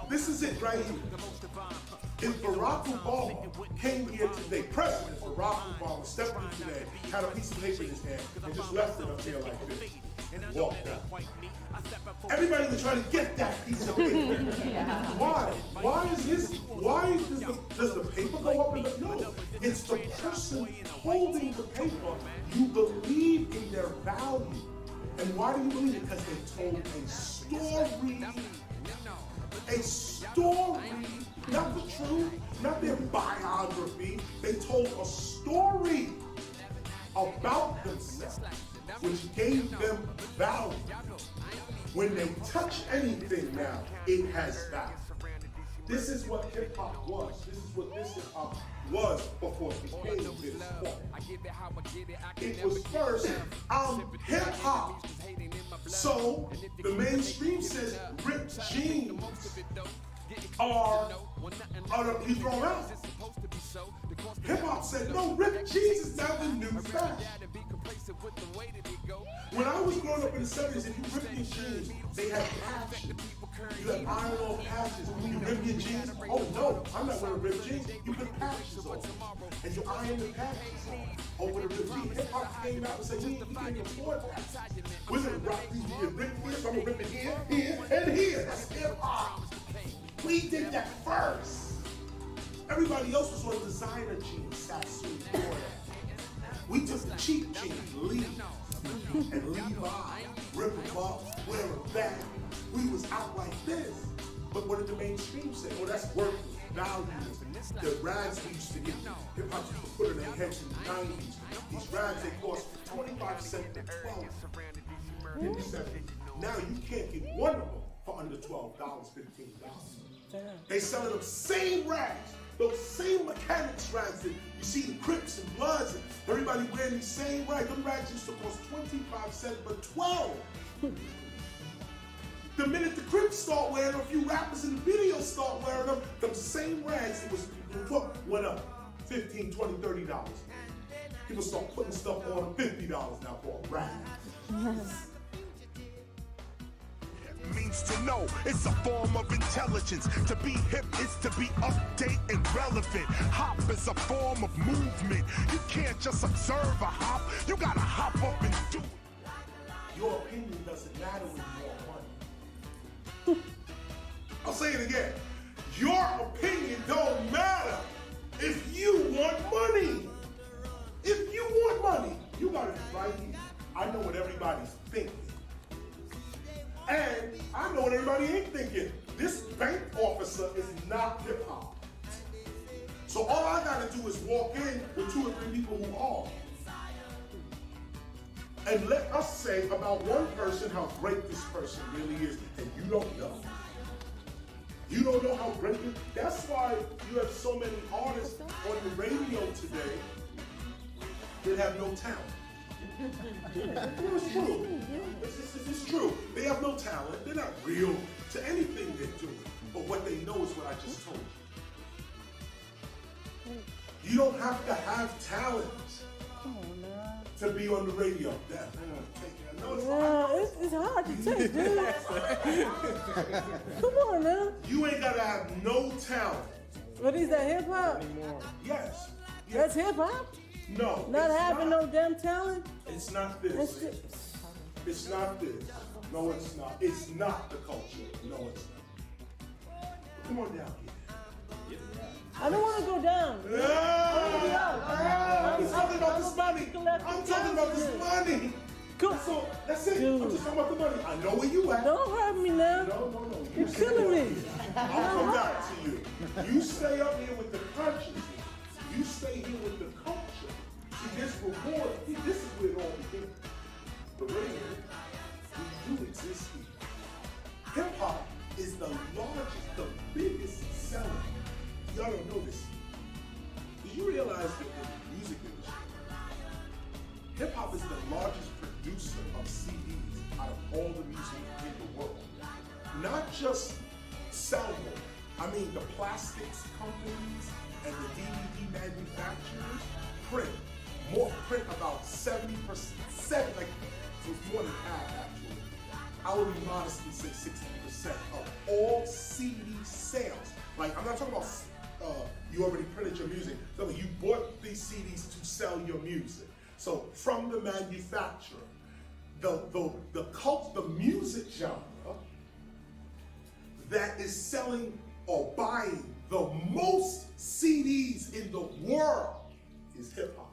This is it right here. If Barack Obama came here today, President Barack Obama stepped in today, had a piece of paper in his hand, and just left it up here like this, and walked out. Everybody was trying to get that piece of paper. Why? Does the paper go up in the, no, it's the person holding the paper. You believe in their value. And why do you believe it? Because they told a story. A story, not the truth, not their biography. They told a story about themselves, which gave them value. When they touch anything now, it has value. This is what hip hop was. This is what this hip hop was before it became this point. It was first, I'm hip hop. So the mainstream says ripped jeans are you thrown out. Hip hop said, no, ripped jeans is now the new fashion. When I was growing up in the 70s, if you ripped your jeans, they had patches. You had iron-on patches. When you rip your jeans, oh no, I'm not wearing ripped jeans. You put patches on. And you iron the patches on. Over the ripped jeans. Hip hop came out and said, you can't afford that. We're going to rock these. You can rip here, so I'm going to rip it here, here, and here. That's hip hop. We did that first. Everybody else was on designer jeans, Sassoon, for that. We took the cheap jeans, Lee, and Levi, rip them up, wear them back. We was out like this. But what did the mainstream say? Oh, that's worthless, valueless. The rags we used to get, hip hop used to put in their heads in the 90s. These rags, they cost 25 cents to 12. 57. Now you can't get one of them for under $12, $15. They selling them same rags, those same mechanics rags that you see the Crips and Bloods and everybody wearing these same rags. Them rags used to cost 25 cents, but 12. The minute the Crips start wearing them, a few rappers in the video start wearing them, them same rags that was went up $15, $20, $30. People start putting stuff on $50 now for a rag. Means to know it's a form of intelligence. To be hip is to be update and relevant. Hop is a form of movement. You can't just observe a hop, you gotta hop up and do it. Your opinion doesn't matter when you want money. I'll say it again. Your opinion don't matter if you want money. If you want money, you got it right here. I know what everybody's thinking. And I know what everybody ain't thinking. This bank officer is not hip hop. So all I gotta do is walk in with 2 or 3 people who are. And let us say about one person how great this person really is, and you don't know. You don't know how great it is. That's why you have so many artists on the radio today that have no talent. It's true. It's true. They have no talent. They're not real to anything they're doing. But what they know is what I just told you. You don't have to have talent to be on the radio. It's hard to take, dude. Come on now. You ain't gotta have no talent. What is that, hip hop? Yes. That's hip hop? No. Not having no damn talent? It's not this. It's not this. No, it's not. It's not the culture. No, it's not. Come on down here. I don't want to go down. I'm talking about this money. I'm talking about this money. So that's it. Dude. I'm just talking about the money. I know where you at. Don't hurt me now. No. You're killing me. I'll come back to you. You stay up here with the consciousness. You stay here with the culture. See, this reward, this is where it all begins. The radio, we do exist here. Hip hop is the largest, the biggest seller. Y'all don't know this. Did you realize that in the music industry, hip hop is the largest producer of CDs out of all the music in the world? Not just sell them. I mean, the plastics companies and the DVD manufacturers print about 70%, so it's more than half actually. I would modestly say 60% of all CD sales. Like, I'm not talking about you already printed your music. So you bought these CDs to sell your music. So from the manufacturer, the music genre that is selling or buying the most CDs in the world is hip hop.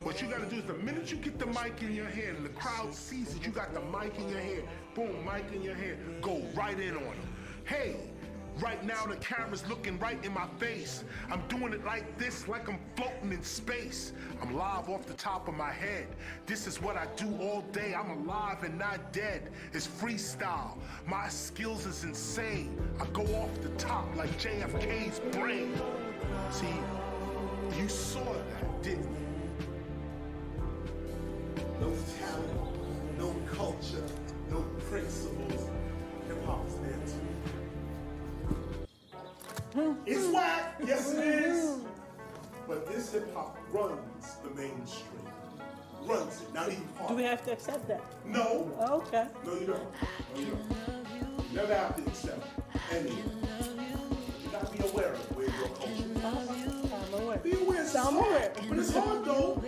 What you gotta do is the minute you get the mic in your hand and the crowd sees that you got the mic in your hand, boom, mic in your hand, go right in on them. Hey, right now the camera's looking right in my face. I'm doing it like this, like I'm floating in space. I'm live off the top of my head. This is what I do all day. I'm alive and not dead. It's freestyle. My skills is insane. I go off the top like JFK's brain. See, you saw that, didn't you? No talent, no culture, no principles. Hip hop is there too. It's whack, yes it is. But this hip hop runs the mainstream. Runs it, not even part. Do we have to accept that? No. Oh, okay. No, you don't. No, you don't. Never have to accept any. You gotta be aware of where your culture is. I'm aware. Be aware. I'm aware. But it's hard though.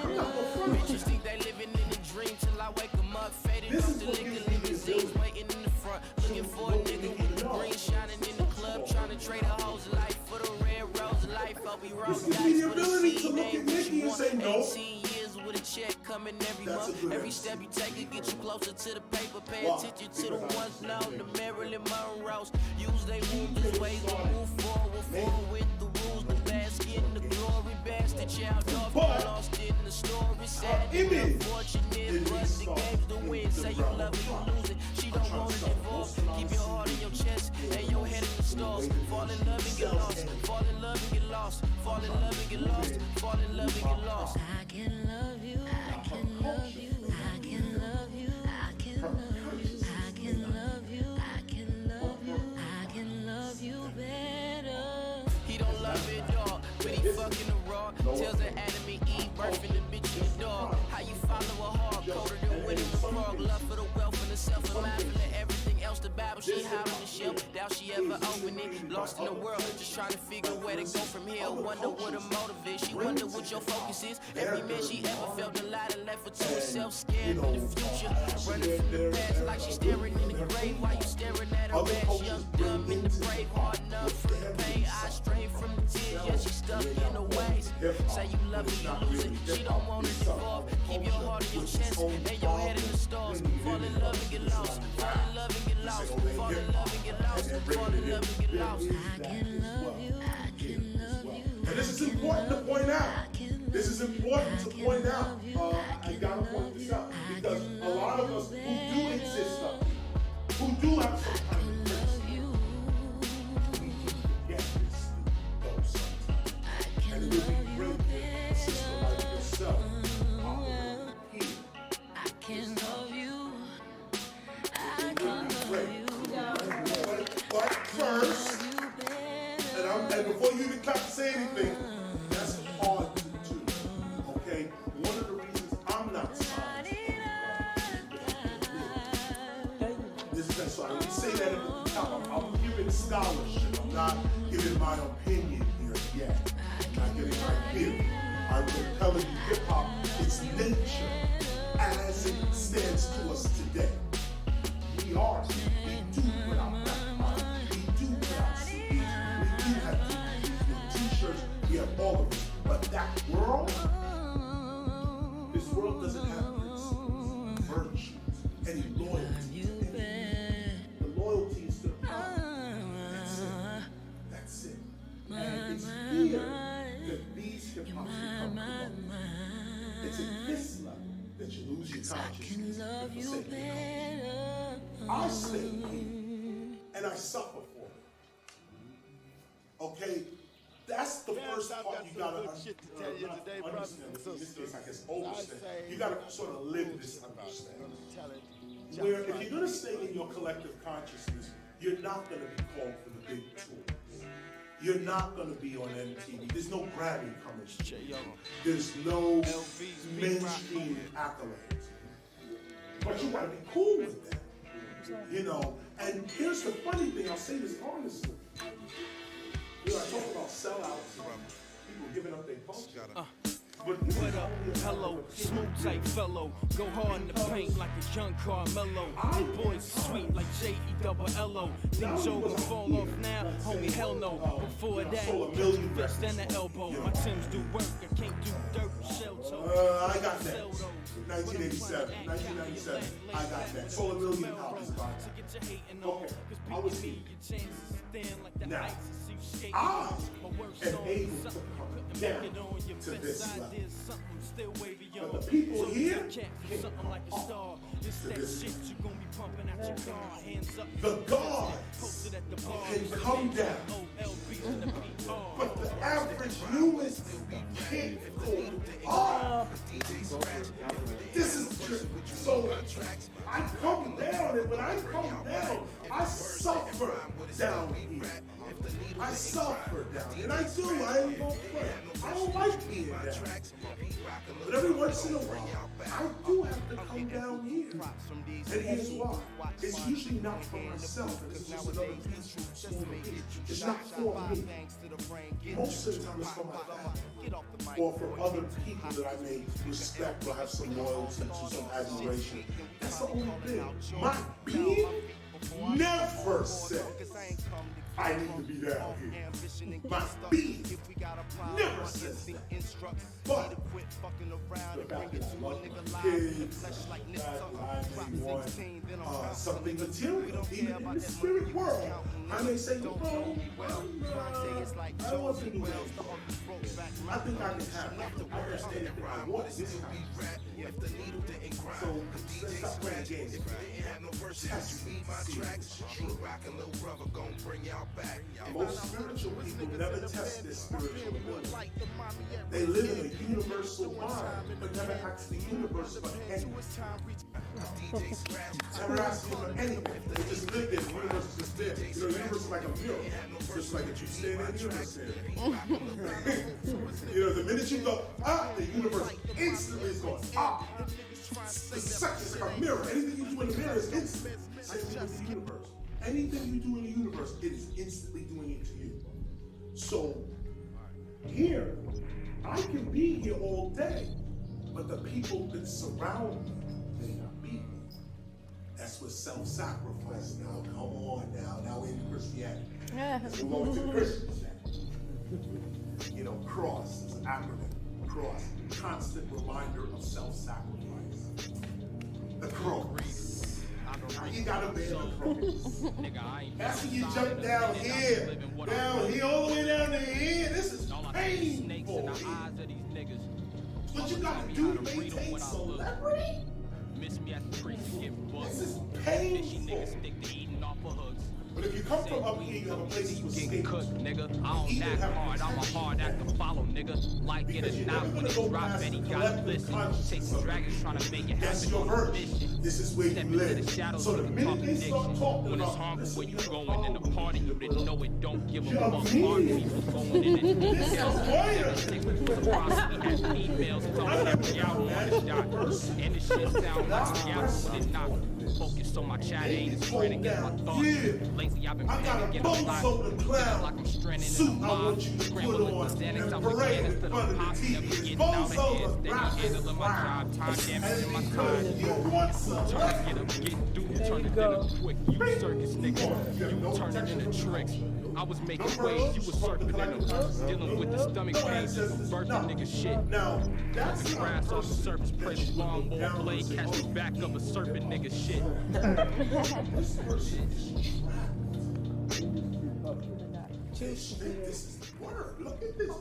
I'm not gonna front you. Bitches think they living in a dream till I wake 'em up, faded This off is the what you liquor need to limousines, do. waiting in the front, looking for a nigga with the green shining in the club, trying to trade a hoes life for the red rose life. I'll be wrong. This gives me the ability to look at Nikki and say no. 18 years with a check coming every That's a month. good Every answer. step you take it get you closer to the paper. Pay Why? attention to the Because I ones known, understand. the Marilyn Monroes. Use they wounds as ways to move forward with the rules. The bask in the glory, bash the child off. But Lost in the story, sad image and unfortunate. But the game's the win. Say you love it, you lose it. She don't want to divorce. Keep your heart in your chest and your head in the stars. Fall in love and get lost. Fall in love and get lost. Fall in love and get lost. Fall in love and get lost. I can love you, I can love you, I can love you, I can love you, I can love you, I can love you, I can love you better. He don't love it, dog, but he fucking the raw. Tells her Adam and Eve, birthing the bitch in the dog. How you follow a hard colder than winning the frog. Love for the wealth and the self and life and everything else. The Bible she hide on the shelf. Doubt she ever open it. Lost in the world, just trying to figure where to go from here. Wonder what her motive is. She wonder what your focus is. Every man she ever felt alive and left her to herself, scared in the future. Running from the past like she's staring in the grave. While you staring at her ass, young, dumb, in the brave. Hard enough for the pain. Eyes strained from the tears. Yeah, she's stuck in her ways. Say you love it, you lose it. She don't want to devolve. Keep your heart in your chest and your head in the stars. Fall in love and get lost. Fall in love and get lost. Fall in love and get lost. Fall in love and get lost. I can love you, I can love you. And this is important to point out. This is important to point out. I gotta point this out because a lot of us who do exist up, who do have some kind of principle, we can forget this though sometimes. And it would be great if a sister like yourself operated here. I can love you, I It can would be love great. you, But first, you better. and before you even clap to say anything, that's hard to do. Okay? One of the reasons I'm not signed. This is that's why when we say that at the top, I'm giving scholarship. I'm not giving my opinion here yet. I'm not giving my theory. I'm telling you hip hop, its nature as it stands to us today. We are, we do put out rap, we do put out CDs, we do have DVDs, t-shirts, we have all of it. But that world, this world doesn't have principles, virtues, any loyalty to anything. The loyalty is to the power. That's it. And it's here that these hip hops become corrupt. It's at this level that you lose your consciousness. Love you for sake of better. I stay here, and I suffer for it. Okay? That's the first part you gotta understand. In this case, I guess overstand. You gotta sort of live this understanding. Where if you're gonna stay in your collective consciousness, you're not gonna be called for the big tours. You're not gonna be on MTV. There's no Grammy coming to you. There's no mainstream accolades. But you gotta be cool with that. You know, and here's the funny thing, I'll say this honestly. You know, I talk about sellouts, people giving up their culture. But What up? Hello, smooth type fellow. Go hard in the paint like a young Carmelo. Your boys sweet like J-E-double-L-O. Think Joe gon' fall off now? Homie, hell no. Before that, fist and the elbow. My Timbs do work, I can't do dirt, shell toe. I got that. 1987, 1997, I got that. Sold 1 million copies by that. Okay, I was here. Now, I am able to come down to this level. But the people here can't come up to this level. The gods can come down. But the average human can't go up. This is true. So I come down, and when I come down, I suffer down here. I suffer down here. And I do. I ain't gonna play. I don't like being down. But every once in a while, I do have to come down here. And here's why. It's usually not for myself. And this is just another piece from school. It's not for me. Most of the time it's for my family. Or for other people that I may respect or have some loyalty to, some admiration. That's the only thing. My being never said I need to be down here. My being never says that. But quit fucking around The and bring fact it that I to a love nigga my live in the kids, flesh like the Nick fact Tucker. that I Drop may want 16, then I'm something We material, don't even care in about the that spirit money you world. counting, I may say, don't well, know me well. Vontae is like I don't want to Josie do Wells, that. the Uncle Brokeback I think I Mountain. can have Enough it. to I work understand on. that I want this kind of stuff. If the needle didn't grind, So let's stop playing games. Test me, see if it's true. Most spiritual people never test their spiritual ability. They live in a universal mind, but never ask the universe for anything. Never ask him for anything. They just live there. The universe is just there. You know, the universe is like a mirror. Just like if you stand there, the universe there. You know, the minute you go up, the universe instantly is going up. It's like a mirror. Anything you do in the mirror is instant. Same thing with the universe. Anything you do in the universe, it is instantly doing it to you. So, here, I can be here all day, but the people that surround me may not be here. That's what self-sacrifice now. Come on now. Now we're in Christianity. Let's move on to Christians now. You know, cross is an acronym. Cross, constant reminder of self-sacrifice. The cross. You gotta bear the cross. That's when you jump down here, all the way down to here. This is painful. What you gotta do to maintain celebrity? This is painful. But if you come from up here, you have a place to escape. Nigga, I don't act hard, I'm a hard act to follow, nigga. Like it or not, when it drop, Betty gotta listen. Chasing dragons, trying to make it That's happen your on a verse. mission. This is where you Step into live. the shadows So the of the minute they start contradiction. talking When it's about harmful this, where you you're going in the party, you didn't know it, don't give a You're fuck. Hard mean. people going in and This is details. weird. The prostitute has females talking every hour on the shot. And the shit sound like the hour did not. Focus on my chat, ain't as frantic as my thoughts. Lazy, I've been I got a panicking, boat I'm live. over the cloud. Like I'm stranded Suit in a I mob. want you to put Scrambling on with Xanax, and I'm parade again in instead front of of the pops. TV. Never It's getting out both of over, hand. Steady rappers handling my round. job. Time And damaging my because time. you want Trying to celebrity. get up, get due, There turn you it go. into quick. You circus nigga, you turn it into tricks. I was making waves, you was surfing in them. Dealing with the stomach pains, you was birthing nigga shit. Now, that's The not grass a off the person surface, that press you long look ball down blade, and say, catch "Oh, the back of a serpent nigga shit. this person is trapped. They think this is the word. Look at this.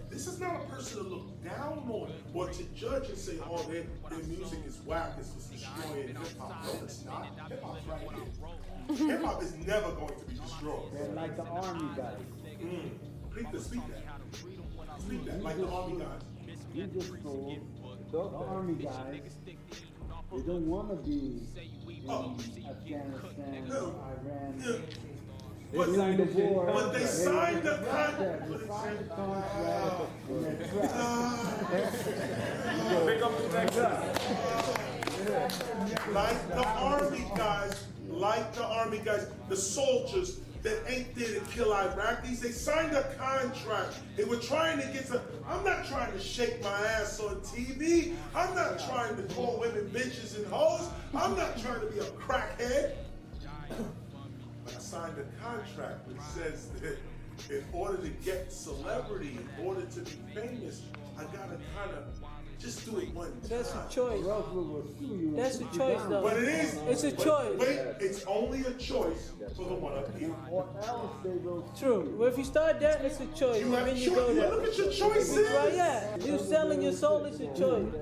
This is not a person to look down on or to judge and say, oh, their music is whack, it's just destroying hip-hop. No, it's not. Hip-hop's right here. Hip-hop is never going to be destroyed. They're like the army guys. Speak that. Speak that, like the army guys. You just told the army guys they don't want to be in Afghanistan or Iran. They signed the war. But they signed the contract. They signed the contract and they're trapped. Pick up the next guy. Like the army guys, the soldiers that ain't there to kill Iraqis, they signed a contract. They were trying to get to, I'm not trying to shake my ass on TV. I'm not trying to call women bitches and hoes. I'm not trying to be a crackhead. But I signed a contract which says that in order to get celebrity, in order to be famous, I gotta kind of just do it one time. That's a choice. That's a That's choice, though. But it is. It's a but choice. Wait, it's only a choice for the one up here. Or else they will. True. Well, if you start there, it's a choice. You have Then a you choice. go there. Look at your If choices. you try, yeah. You selling your soul, it's a choice.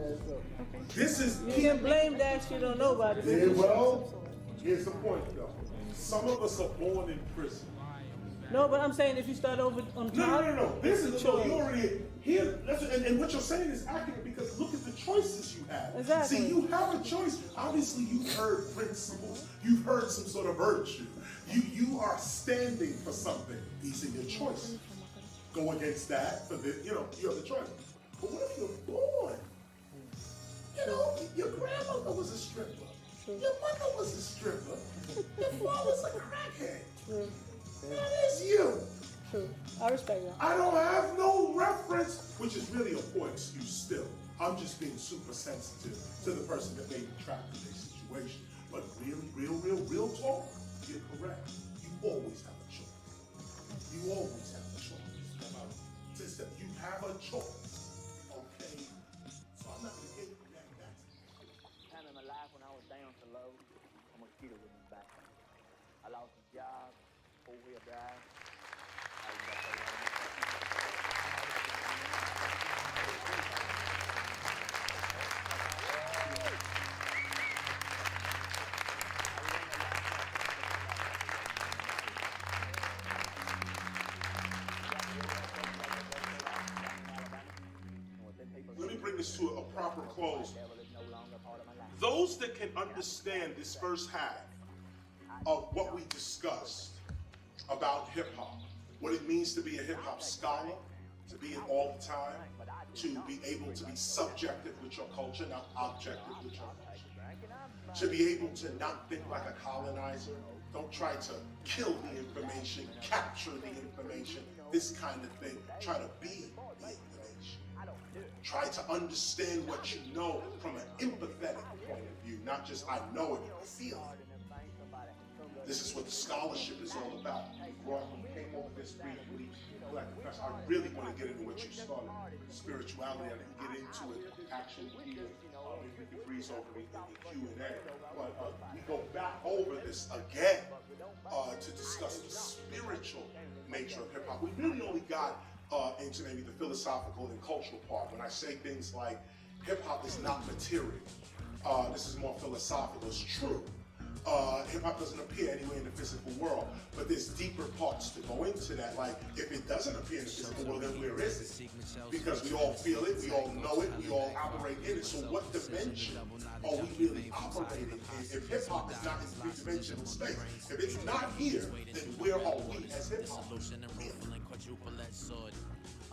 This is You can blame that shit on nobody. Yeah, well, here's the point though. Some of us are born in prison. No, but I'm saying if you start over on top, No. This it's is a no, choice. you already here. And what you're saying is accurate because look at the choices you have. Exactly. See, you have a choice. Obviously, you've heard principles. You've heard some sort of virtue. You are standing for something. These are your choices. Go against that for the you have the choice. But what if you're born? Your grandmother was a stripper. Your mother was a stripper. Your father's a crackhead. That is you. True. I respect that. I don't have no reference, which is really a poor excuse still. I'm just being super sensitive to the person that may be trapped in this situation. But real talk, you're correct. You always have a choice. You always have a choice. Sister, you have a choice. Okay? killed in the back. I lost a job, four-wheel drive. Let me bring this to a proper close. Those that can understand this first half of what we discussed about hip hop, what it means to be a hip hop scholar, to be it all the time, to be able to be subjective with your culture, not objective with your culture, to be able to not think like a colonizer, don't try to kill the information, capture the information, this kind of thing, try to be the information. Try to understand what you know from an empathetic point of view, not just I know it, I feel it. This is what the scholarship is all about. We came over this briefly. I really want to get into what you started. Spirituality, I didn't get into it actually here. Maybe we can breeze over the Q&A. But we go back over this again to discuss the spiritual nature of hip hop. We really only got into maybe the philosophical and cultural part. When I say things like hip hop is not material, this is more philosophical. It's true. Hip hop doesn't appear anywhere in the physical world, but there's deeper parts to go into that. Like, if it doesn't appear in the physical world, then where is it? Because we all feel it, we all know it, we all operate in it. So what dimension are we really operating in? If hip hop is not in three-dimensional space, if it's not here, then where are we as hip hop?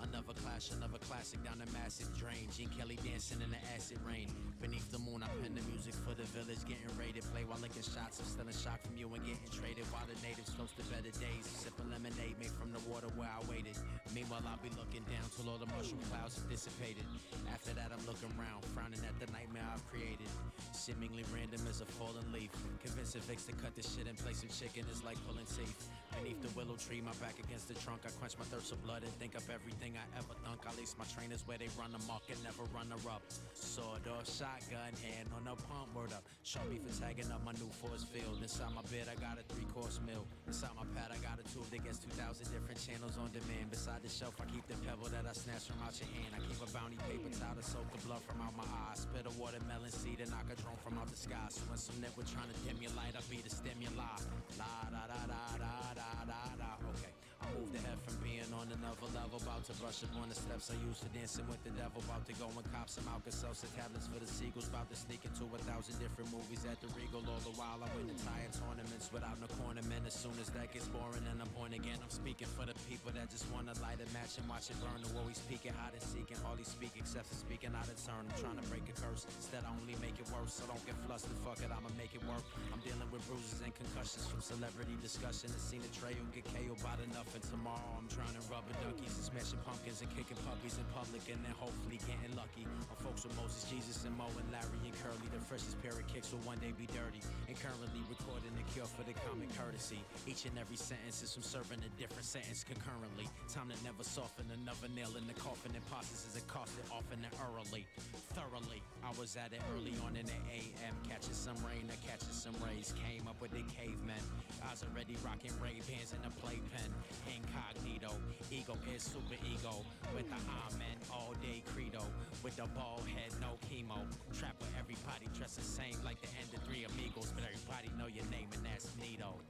Another clash, another classic down a massive drain. Gene Kelly dancing in the acid rain. Beneath the moon, I pen the music for the village, getting raided. Play while licking shots, I'm still in shock from you and getting traded. While the natives toast to better days, sipping lemonade made from the water where I waited. Meanwhile, I'll be looking down till all the mushroom clouds have dissipated. After that, I'm looking around, frowning at the nightmare I've created. Seemingly random as a fallen leaf. Convincing Vicks to cut this shit and play some chicken is like pulling teeth. Beneath the willow tree, my back against the trunk, I quench my thirst of blood and think of everything I ever thunk. I lace my trainers where they run amok and never run her up. Sword or shotgun, hand on a pump, word up. Show me for tagging up my new force field. Inside my bed, I got a 3-course meal. Inside my pad, I got a tube that gets 2,000 different channels on demand. Beside the shelf, I keep the pebble that I snatch from out your hand. I keep a bounty paper towel to soak the blood from out my eyes. Spit a watermelon seed and knock a drone from out the sky. So when some nip were trying to dim your light, I'll be the stimuli. La da da da da da da da. Okay, I moved ahead from being on another level, about to brush up on the steps I used for dancing with the devil. About to go and cop some Alka-Seltzer tablets for the seagulls. About to sneak into 1,000 different movies at the Regal. All the while I win entire tournaments without no cornament. As soon as that gets boring and I'm born again, I'm speaking for the people that just want to light a match and watch it burn. The always speaking, hide and seeking, hardly speak except for speaking out of turn. I'm trying to break a curse, instead I only make it worse. So don't get flustered, fuck it, I'ma make it work. I'm dealing with bruises and concussions from celebrity discussion. The scene of Trey will get KO'd by the nothing. Tomorrow I'm trying to rubber duckies and smashing pumpkins and kicking puppies in public and then hopefully getting lucky. On folks with Moses, Jesus, and Mo and Larry and Curly, the freshest pair of kicks will one day be dirty. And currently recording the cure for the common courtesy. Each and every sentence is from serving a different sentence concurrently. Time to never soften, another nail in the coffin. Imposters is accosted often and early. Thoroughly, I was at it early on in the AM, catching some rain or catching some rays. Came up with the cavemen. I was already rocking Ray-Bans in a playpen. Incognito, ego is super ego. With the amen, all day credo. With the bald head, no chemo. Trap where everybody dressed the same like the end of Three Amigos. But everybody know your name and that's Nito.